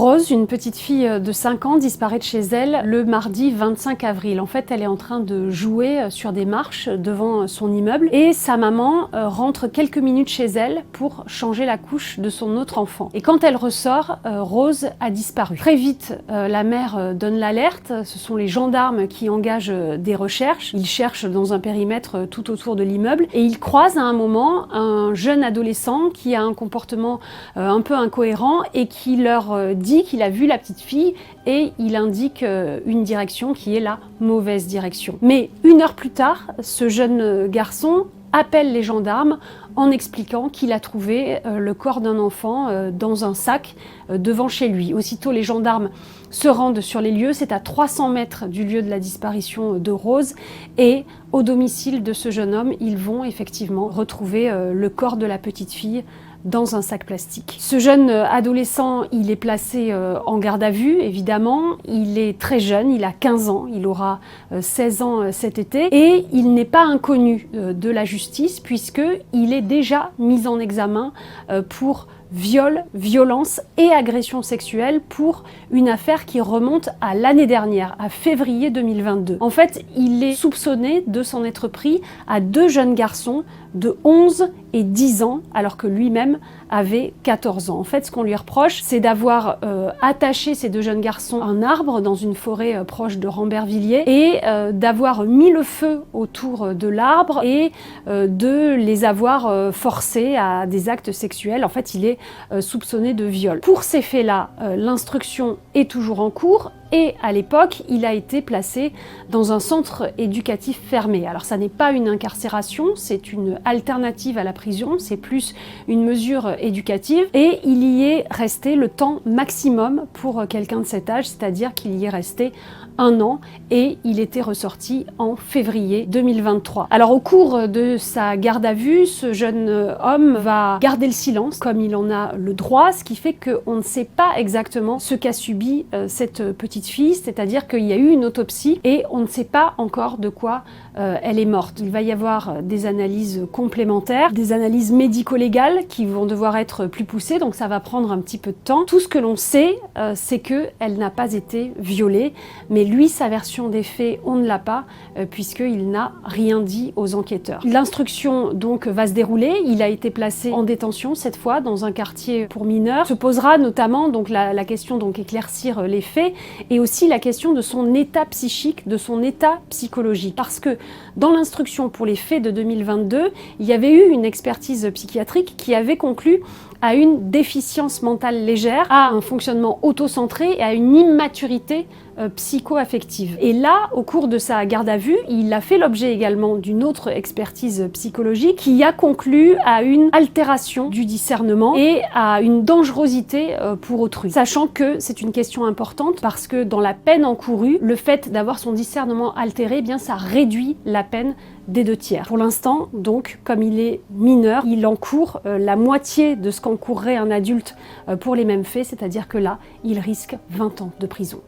Rose, une petite fille de 5 ans, disparaît de chez elle le mardi 25 avril. En fait, elle est en train de jouer sur des marches devant son immeuble et sa maman rentre quelques minutes chez elle pour changer la couche de son autre enfant. Et quand elle ressort, Rose a disparu. Très vite, la mère donne l'alerte. Ce sont les gendarmes qui engagent des recherches. Ils cherchent dans un périmètre tout autour de l'immeuble et ils croisent à un moment un jeune adolescent qui a un comportement un peu incohérent et qui leur dit qu'il a vu la petite fille et il indique une direction qui est la mauvaise direction. Mais 1 heure plus tard, ce jeune garçon appelle les gendarmes en expliquant qu'il a trouvé le corps d'un enfant dans un sac devant chez lui. Aussitôt, les gendarmes se rendent sur les lieux. C'est à 300 mètres du lieu de la disparition de Rose et au domicile de ce jeune homme, ils vont effectivement retrouver le corps de la petite fille dans un sac plastique. Ce jeune adolescent, il est placé en garde à vue, évidemment. Il est très jeune, il a 15 ans, il aura 16 ans cet été, et il n'est pas inconnu de la justice, puisqu'il est déjà mis en examen pour viol, violence et agression sexuelle pour une affaire qui remonte à l'année dernière, à février 2022. En fait, il est soupçonné de s'en être pris à 2 jeunes garçons de 11 et 10 ans, alors que lui-même avait 14 ans. En fait, ce qu'on lui reproche, c'est d'avoir attaché ces 2 jeunes garçons à un arbre dans une forêt proche de Rambervillers et d'avoir mis le feu autour de l'arbre et de les avoir forcés à des actes sexuels. En fait, il est soupçonné de viol. Pour ces faits-là, l'instruction est toujours en cours et à l'époque, il a été placé dans un centre éducatif fermé. Alors ça n'est pas une incarcération, c'est une alternative à la prison, c'est plus une mesure éducative et il y est resté le temps maximum pour quelqu'un de cet âge, c'est-à-dire qu'il y est resté 1 an et il était ressorti en février 2023. Alors au cours de sa garde à vue, ce jeune homme va garder le silence comme il en a le droit, ce qui fait qu'on ne sait pas exactement ce qu'a subi cette petite fille, c'est-à-dire qu'il y a eu une autopsie et on ne sait pas encore de quoi elle est morte. Il va y avoir des analyses complémentaires, des analyses médico-légales qui vont devoir être plus poussées, donc ça va prendre un petit peu de temps. Tout ce que l'on sait, c'est qu'elle n'a pas été violée, mais lui, sa version des faits, on ne l'a pas, puisqu'il n'a rien dit aux enquêteurs. L'instruction donc va se dérouler, il a été placé en détention cette fois dans un quartier pour mineurs. Se posera notamment donc la question donc éclaircir les faits et aussi la question de son état psychique, de son état psychologique. Parce que dans l'instruction pour les faits de 2022, il y avait eu une expertise psychiatrique qui avait conclu à une déficience mentale légère, à un fonctionnement autocentré et à une immaturité psycho-affective. Et là, au cours de sa garde à vue, il a fait l'objet également d'une autre expertise psychologique qui a conclu à une altération du discernement et à une dangerosité pour autrui. Sachant que c'est une question importante parce que dans la peine encourue, le fait d'avoir son discernement altéré, eh bien ça réduit la peine des 2/3. Pour l'instant, donc, comme il est mineur, il encourt la moitié de ce qu'encourrait un adulte pour les mêmes faits, c'est-à-dire que là, il risque 20 ans de prison.